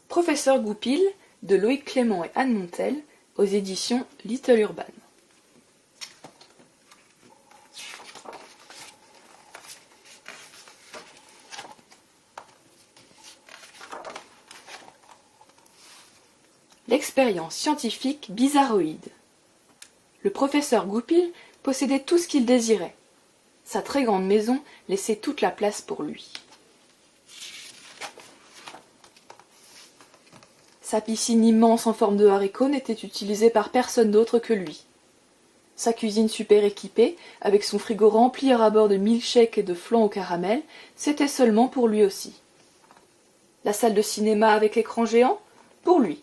Professeur Goupil de Loïc Clément et Anne Montel aux éditions Little Urban. L'expérience scientifique bizarroïde. Le professeur Goupil possédait tout ce qu'il désirait. Sa très grande maison laissait toute la place pour lui. Sa piscine immense en forme de haricot n'était utilisée par personne d'autre que lui. Sa cuisine super équipée, avec son frigo rempli à ras-bord de milkshakes et de flan au caramel, c'était seulement pour lui aussi. La salle de cinéma avec écran géant, pour lui.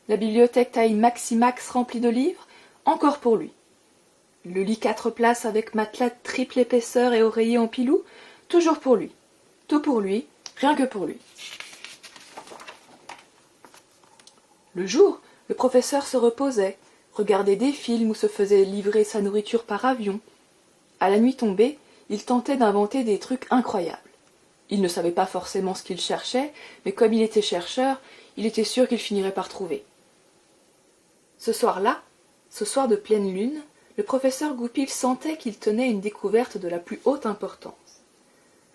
La bibliothèque taille Maximax remplie de livres, encore pour lui. Le lit 4 places avec matelas de triple épaisseur et oreiller en pilou, toujours pour lui. Tout pour lui, rien que pour lui. Le jour, le professeur se reposait, regardait des films ou se faisait livrer sa nourriture par avion. À la nuit tombée, il tentait d'inventer des trucs incroyables. Il ne savait pas forcément ce qu'il cherchait, mais comme il était chercheur, il était sûr qu'il finirait par trouver. Ce soir-là, ce soir de pleine lune, le professeur Goupil sentait qu'il tenait une découverte de la plus haute importance.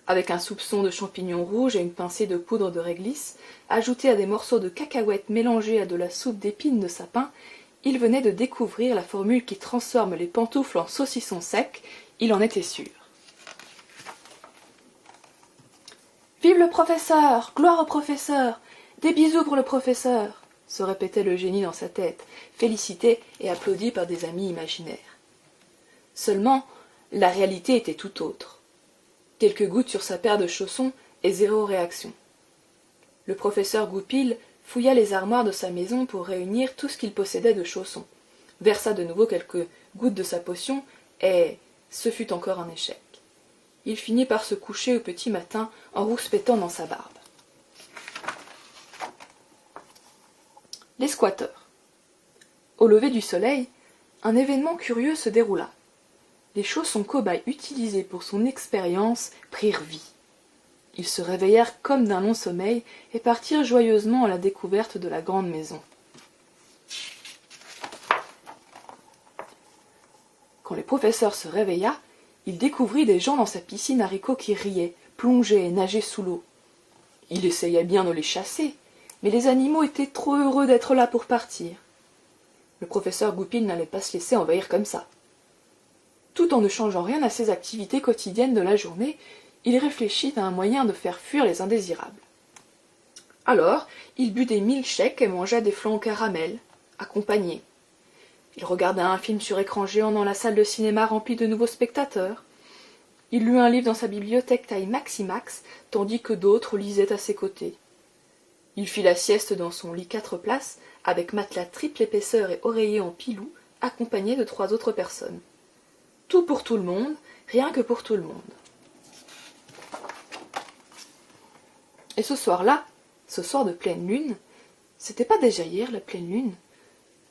Avec un soupçon de champignons rouges et une pincée de poudre de réglisse, ajoutée à des morceaux de cacahuètes mélangés à de la soupe d'épines de sapin, il venait de découvrir la formule qui transforme les pantoufles en saucissons secs, il en était sûr. Vive le professeur! Gloire au professeur! Des bisous pour le professeur! Se répétait le génie dans sa tête, félicité et applaudi par des amis imaginaires. Seulement, la réalité était tout autre. Quelques gouttes sur sa paire de chaussons et zéro réaction. Le professeur Goupil fouilla les armoires de sa maison pour réunir tout ce qu'il possédait de chaussons, versa de nouveau quelques gouttes de sa potion, et ce fut encore un échec. Il finit par se coucher au petit matin en rouspétant dans sa barbe. Les squatteurs. Au lever du soleil, un événement curieux se déroula. Les chaussons cobayes utilisés pour son expérience prirent vie. Ils se réveillèrent comme d'un long sommeil et partirent joyeusement à la découverte de la grande maison. Quand le professeur se réveilla, il découvrit des gens dans sa piscine haricots qui riaient, plongeaient et nageaient sous l'eau. Il essaya bien de les chasser, mais les animaux étaient trop heureux d'être là pour partir. Le professeur Goupil n'allait pas se laisser envahir comme ça. Tout en ne changeant rien à ses activités quotidiennes de la journée, il réfléchit à un moyen de faire fuir les indésirables. Alors, il but des milkshakes et mangea des flans au caramel, accompagnés. Il regarda un film sur écran géant dans la salle de cinéma remplie de nouveaux spectateurs. Il lut un livre dans sa bibliothèque taille Maximax, tandis que d'autres lisaient à ses côtés. Il fit la sieste dans son lit 4 places, avec matelas triple épaisseur et oreiller en pilou, accompagné de 3 autres personnes. Tout pour tout le monde, rien que pour tout le monde. Et ce soir-là, ce soir de pleine lune, c'était pas déjà hier la pleine lune?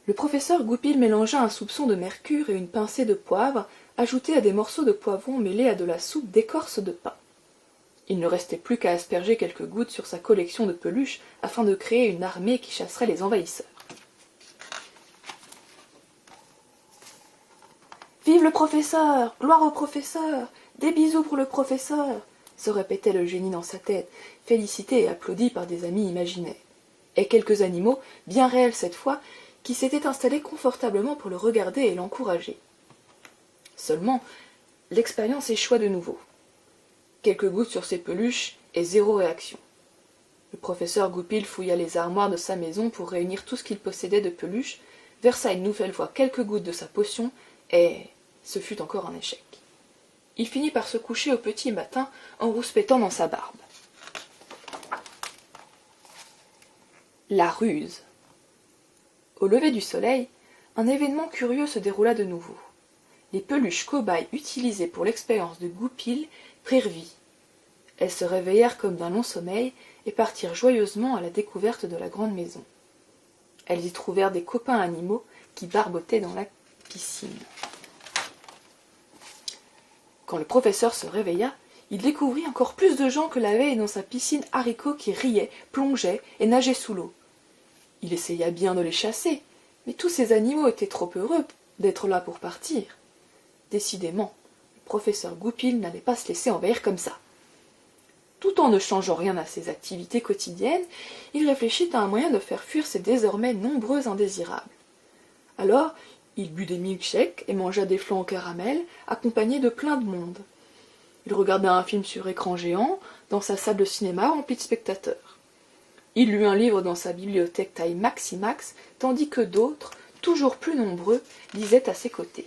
Le professeur Goupil mélangea un soupçon de mercure et une pincée de poivre, ajoutés à des morceaux de poivron mêlés à de la soupe d'écorce de pin. Il ne restait plus qu'à asperger quelques gouttes sur sa collection de peluches afin de créer une armée qui chasserait les envahisseurs. Vive le professeur! Gloire au professeur! Des bisous pour le professeur! Se répétait le génie dans sa tête, félicité et applaudi par des amis imaginaires. Et quelques animaux, bien réels cette fois, qui s'étaient installés confortablement pour le regarder et l'encourager. Seulement, l'expérience échoua de nouveau. Quelques gouttes sur ses peluches et zéro réaction. Le professeur Goupil fouilla les armoires de sa maison pour réunir tout ce qu'il possédait de peluches, versa une nouvelle fois quelques gouttes de sa potion, et ce fut encore un échec. Il finit par se coucher au petit matin en rouspétant dans sa barbe. La ruse. Au lever du soleil, un événement curieux se déroula de nouveau. Les peluches cobayes utilisées pour l'expérience de Goupil prirent vie. Elles se réveillèrent comme d'un long sommeil et partirent joyeusement à la découverte de la grande maison. Elles y trouvèrent des copains animaux qui barbotaient dans la piscine. Quand le professeur se réveilla, il découvrit encore plus de gens que la veille dans sa piscine haricots qui riaient, plongeaient et nageaient sous l'eau. Il essaya bien de les chasser, mais tous ces animaux étaient trop heureux d'être là pour partir. Décidément, le professeur Goupil n'allait pas se laisser envahir comme ça. Tout en ne changeant rien à ses activités quotidiennes, il réfléchit à un moyen de faire fuir ses désormais nombreux indésirables. Alors, il but des milkshakes et mangea des flancs au caramel, accompagné de plein de monde. Il regarda un film sur écran géant, dans sa salle de cinéma remplie de spectateurs. Il lut un livre dans sa bibliothèque taille Maximax, tandis que d'autres, toujours plus nombreux, lisaient à ses côtés.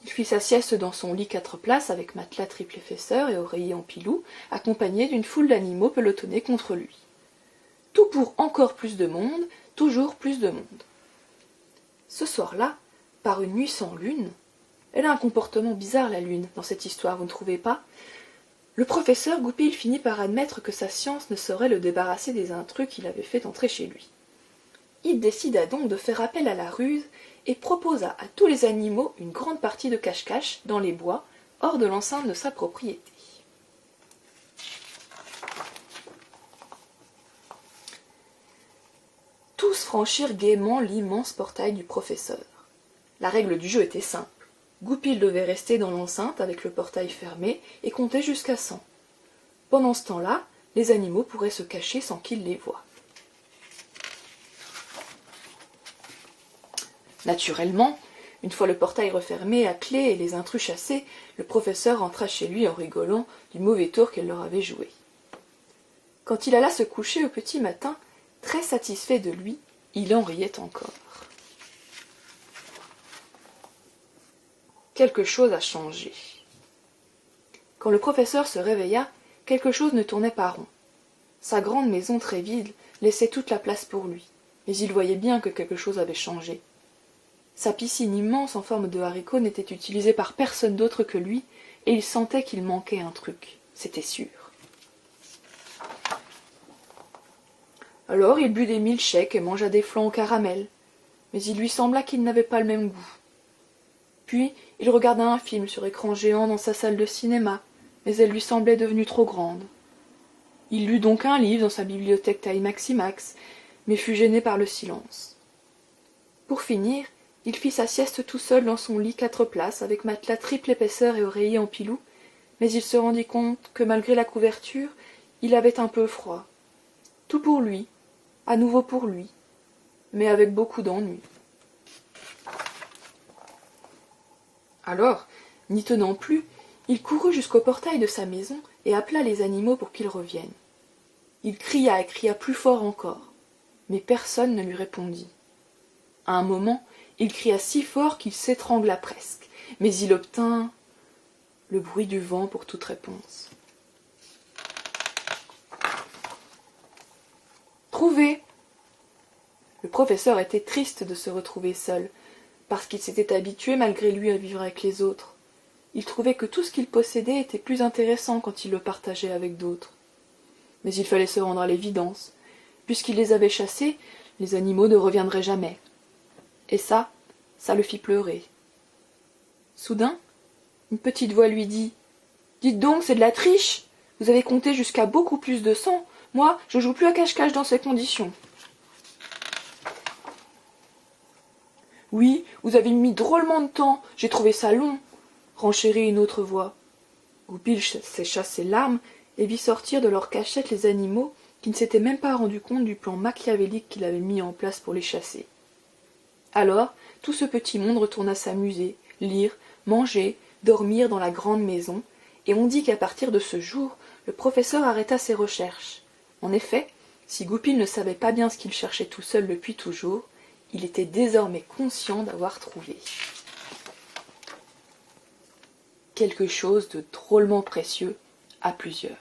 Il fit sa sieste dans son lit 4 places avec matelas triple épaisseur et oreiller en pilou, accompagné d'une foule d'animaux pelotonnés contre lui. Tout pour encore plus de monde, toujours plus de monde. Ce soir-là, par une nuit sans lune, elle a un comportement bizarre la lune dans cette histoire, vous ne trouvez pas? Le professeur Goupil finit par admettre que sa science ne saurait le débarrasser des intrus qu'il avait fait entrer chez lui. Il décida donc de faire appel à la ruse et proposa à tous les animaux une grande partie de cache-cache dans les bois, hors de l'enceinte de sa propriété. Tous franchirent gaiement l'immense portail du professeur. La règle du jeu était simple. Goupil devait rester dans l'enceinte avec le portail fermé et compter jusqu'à 100. Pendant ce temps-là, les animaux pourraient se cacher sans qu'il les voie. Naturellement, une fois le portail refermé à clé et les intrus chassés, le professeur rentra chez lui en rigolant du mauvais tour qu'elle leur avait joué. Quand il alla se coucher au petit matin, très satisfait de lui, il en riait encore. Quelque chose a changé. Quand le professeur se réveilla, quelque chose ne tournait pas rond. Sa grande maison très vide laissait toute la place pour lui, mais il voyait bien que quelque chose avait changé. Sa piscine immense en forme de haricot n'était utilisée par personne d'autre que lui, et il sentait qu'il manquait un truc, c'était sûr. Alors il but des milkshakes et mangea des flancs au caramel, mais il lui sembla qu'ils n'avaient pas le même goût. Puis il regarda un film sur écran géant dans sa salle de cinéma, mais elle lui semblait devenue trop grande. Il lut donc un livre dans sa bibliothèque taille Maximax, mais fut gêné par le silence. Pour finir, il fit sa sieste tout seul dans son lit 4 places, avec matelas triple épaisseur et oreiller en pilou, mais il se rendit compte que malgré la couverture, il avait un peu froid. Tout pour lui, à nouveau pour lui, mais avec beaucoup d'ennui. Alors, n'y tenant plus, il courut jusqu'au portail de sa maison et appela les animaux pour qu'ils reviennent. Il cria et cria plus fort encore, mais personne ne lui répondit. À un moment, il cria si fort qu'il s'étrangla presque, mais il obtint le bruit du vent pour toute réponse. Trouvé! Le professeur était triste de se retrouver seul, parce qu'il s'était habitué malgré lui à vivre avec les autres. Il trouvait que tout ce qu'il possédait était plus intéressant quand il le partageait avec d'autres. Mais il fallait se rendre à l'évidence. Puisqu'il les avait chassés, les animaux ne reviendraient jamais. Et ça le fit pleurer. Soudain, une petite voix lui dit « Dites donc, c'est de la triche! Vous avez compté jusqu'à beaucoup plus de 100. Moi, je joue plus à cache-cache dans ces conditions. » « Oui, vous avez mis drôlement de temps, j'ai trouvé ça long, » renchérit une autre voix. Goupil sécha ses larmes et vit sortir de leur cachette les animaux qui ne s'étaient même pas rendus compte du plan machiavélique qu'il avait mis en place pour les chasser. Alors, tout ce petit monde retourna s'amuser, lire, manger, dormir dans la grande maison, et on dit qu'à partir de ce jour, le professeur arrêta ses recherches. En effet, si Goupil ne savait pas bien ce qu'il cherchait tout seul depuis toujours, il était désormais conscient d'avoir trouvé quelque chose de drôlement précieux à plusieurs.